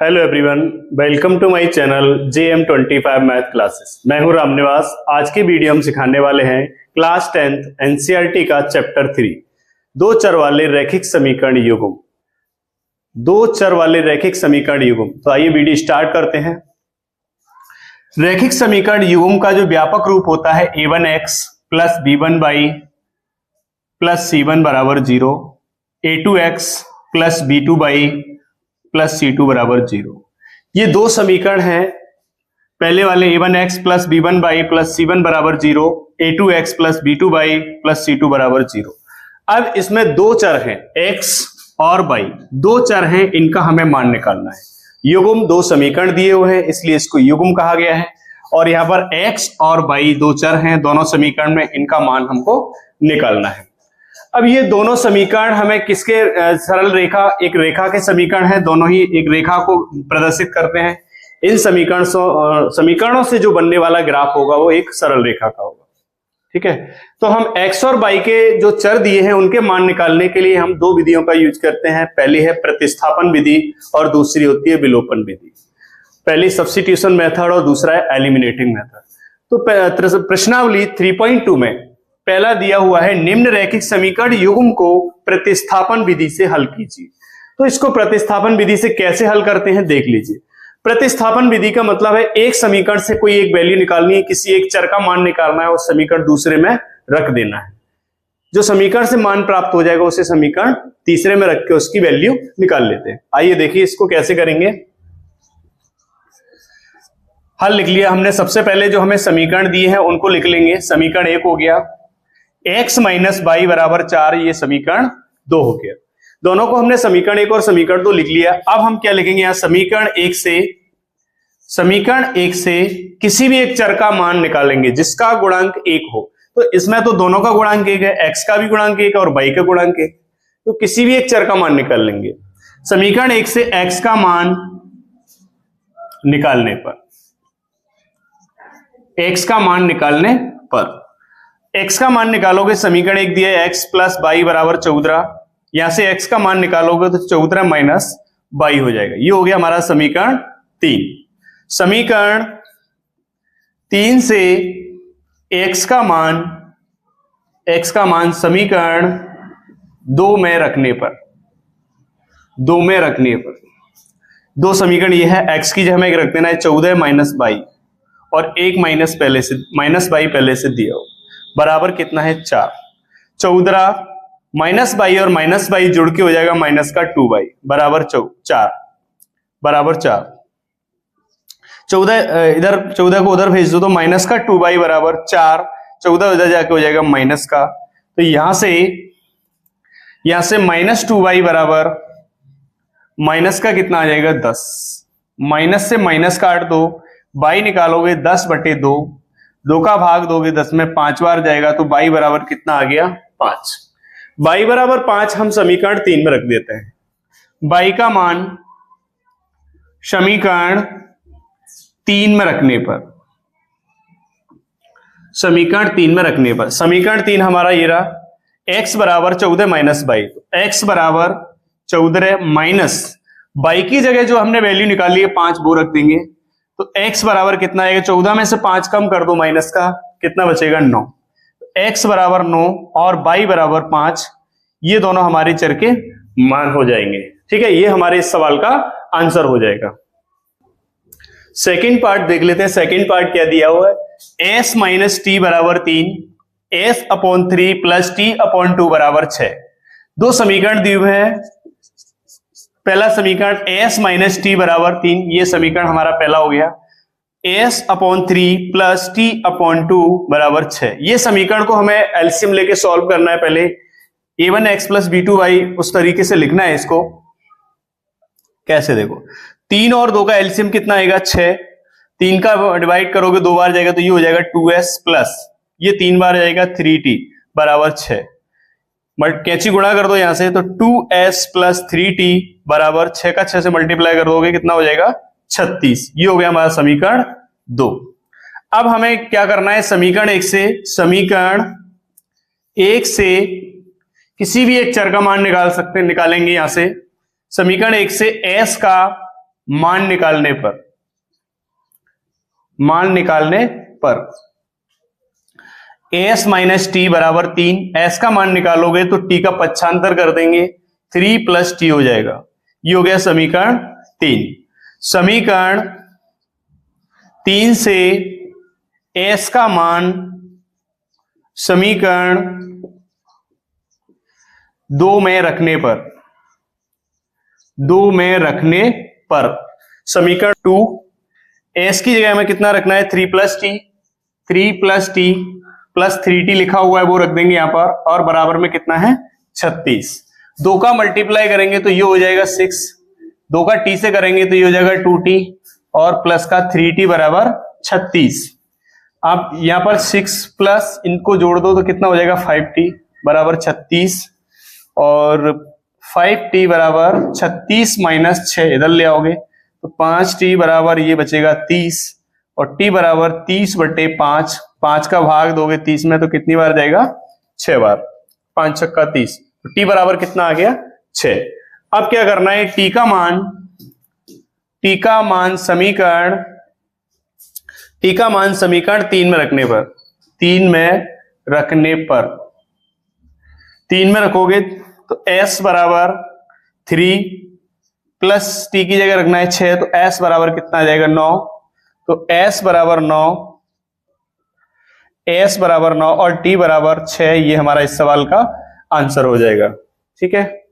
Hello everyone, welcome to my channel JM25 math classes. मैं हूं रामनिवास। आज की वीडियो हम सिखाने वाले हैं क्लास 10th एनसीईआरटी का चैप्टर 3 दो चर वाले रैखिक समीकरण युग्म। दो चर वाले रैखिक समीकरण युग्म। तो आइए वीडियो स्टार्ट करते हैं। रैखिक समीकरण युग्म का जो व्यापक रूप होता है a1x plus b1y plus c1 बराबर 0, a2x plus b2y plus c2 बराबर 0। ये दो समीकरण हैं। पहले वाले a1x plus b1y plus c1 बराबर 0, a2x plus b2y plus c2 बराबर 0। अब इसमें दो चर हैं x और y, दो चर हैं, इनका हमें मान निकालना है। युग्म दो समीकरण दिए हुए हैं इसलिए इसको युग्म कहा गया है। और यहाँ पर x और y दो चर हैं दोनों समीकरण में, इनका मान हमको निकालना है। अब ये दोनों समीकरण हमें किसके सरल रेखा, एक रेखा के समीकरण है, दोनों ही एक रेखा को प्रदर्शित करते हैं। इन समीकरणों से जो बनने वाला ग्राफ होगा वो एक सरल रेखा का होगा। ठीक है, तो हम x और y के जो चर दिए हैं उनके मान निकालने के लिए हम दो विधियों का यूज करते हैं। पहली है प्रतिस्थापन विधि और दूसरी होती है विलोपन विधि। पहली सब्स्टिट्यूशन मेथड और दूसरा है एलिमिनेटिंग मेथड। तो प्रश्नावली 3.2 में पहला दिया हुआ है निम्न रैखिक समीकरण युग्म को प्रतिस्थापन विधि से हल कीजिए। तो इसको प्रतिस्थापन विधि से कैसे हल करते हैं देख लीजिए। प्रतिस्थापन विधि का मतलब है एक समीकरण से कोई एक वैल्यू निकालनी है, किसी एक चर का मान निकालना है और समीकरण दूसरे में रख देना है। जो समीकरण से मान प्राप्त हो जाएगा उसे समीकरण तीसरे में रख के उसकी वैल्यू निकाल लेते हैं। आइए देखिए इसको कैसे करेंगे। हल लिख लिया हमने। सबसे पहले जो हमें समीकरण दिए हैं उनको लिख लेंगे। समीकरण एक हो गया x माइनस वाई बराबर 4, ये समीकरण 2 हो गया। दोनों को हमने समीकरण 1 और समीकरण 2 लिख लिया। अब हम क्या लिखेंगे यहां, समीकरण एक से किसी भी एक चर का मान निकालेंगे जिसका गुणांक 1 हो। तो इसमें तो दोनों का गुणांक 1 है, x का भी गुणांक 1 है और y का गुणांक 1। तो किसी भी एक चर का मान निकाल लेंगे। समीकरण 1 से x का मान निकालने पर, x का मान निकालने पर x का मान निकालोगे, समीकरण 1 दिया है x प्लस वाई बराबर 14। यहां से x का मान निकालोगे तो 14 माइनस वाई हो जाएगा। ये हो गया हमारा समीकरण 3। समीकरण 3 से x का मान समीकरण 2 में रखने पर, दो समीकरण ये है, x की जगह रख देना है 14 माइनस वाई और 1 माइनस वाई पहले से दिया हो, बराबर कितना है 4। 14 माइनस वाई और माइनस वाई जुड़ के हो जाएगा माइनस का 2y बराबर 4 बराबर 4। 14 इधर 14 को उधर भेज दो तो माइनस का 2y बराबर 4। 14 उधर जाके हो जाएगा माइनस का, तो यहां से माइनस 2y बराबर माइनस का कितना आ जाएगा 10। माइनस से माइनस काट दो, y निकालोगे 10/2, 2 का भाग दोगे 10 में 5 बार जाएगा तो y बराबर कितना आ गया 5। y बराबर 5 हम समीकरण 3 में रख देते हैं। y का मान समीकरण 3 में रखने पर, समीकरण 3 हमारा ये रहा x बराबर 14 माइनस वाई। x बराबर 14 माइनस y की जगह जो हमने वैल्यू निकाली है 5 वो रख देंगे। तो x बराबर कितना आएगा, 14 में से 5 कम कर दो माइनस का, कितना बचेगा 9। x बराबर 9 और y बराबर 5, ये दोनों हमारे चर के मान हो जाएंगे। ठीक है, ये हमारे इस सवाल का आंसर हो जाएगा। सेकंड पार्ट देख लेते हैं। सेकंड पार्ट क्या दिया हुआ है, s माइनस टी बराबर 3, s/3 प्लस t/2 बराबर 6। दो समीकरण दिए हुए हैं। पहला समीकरण s माइनस टी बराबर 3, ये समीकरण हमारा पहला हो गया। s/3 प्लस t/2 बराबर 6। ये समीकरण को हमें एलसीएम लेके सॉल्व करना है। पहले a1x प्लस b2y उस तरीके से लिखना है इसको। कैसे देखो, 3 और 2 का एलसीएम कितना आएगा 6। 3 का डिवाइड करोगे 2 बार जाएगा तो ये हो जाएगा 2s प्लस ये 3 बार जाएगा 3t बराबर 6। बट कैंची गुणा कर दो यहां से तो 2s प्लस 3t बराबर 6 का 6 से मल्टीप्लाई कर दोगे कितना हो जाएगा 36। ये हो गया हमारा समीकरण 2। अब हमें क्या करना है, समीकरण 1 से किसी भी एक चर का मान निकालेंगे। यहां से समीकरण 1 से s का मान निकालने पर एस माइनस टी बराबर 3, एस का मान निकालोगे तो टी का पक्षांतर कर देंगे, 3 प्लस टी हो जाएगा। ये हो गया समीकरण 3। समीकरण 3 से एस का मान समीकरण 2 में रखने पर समीकरण 2 एस की जगह में कितना रखना है, 3 प्लस टी प्लस 3t लिखा हुआ है वो रख देंगे यहां पर, और बराबर में कितना है 36। 2 का मल्टीप्लाई करेंगे तो ये हो जाएगा 6, 2 का t से करेंगे तो ये हो जाएगा 2t, और प्लस का 3t बराबर 36। अब यहां पर 6 प्लस इनको जोड़ दो तो कितना हो जाएगा 5t बराबर 36, और 5t बराबर 36 माइनस 6 इधर ले आओगे तो 5t बराबर ये बचेगा 30, और t बराबर 30/5, 5 का भाग दोगे 30 में तो कितनी बार जाएगा 6 बार, 5 छक्का 30, तो t बराबर कितना आ गया 6। अब क्या करना है, t का मान समीकरण 3 में रखोगे तो s बराबर 3 प्लस t की जगह रखना है 6, तो s बराबर कितना आ जाएगा 9, तो s बराबर 9 और t बराबर 6, ये हमारा इस सवाल का आंसर हो जाएगा। ठीक है।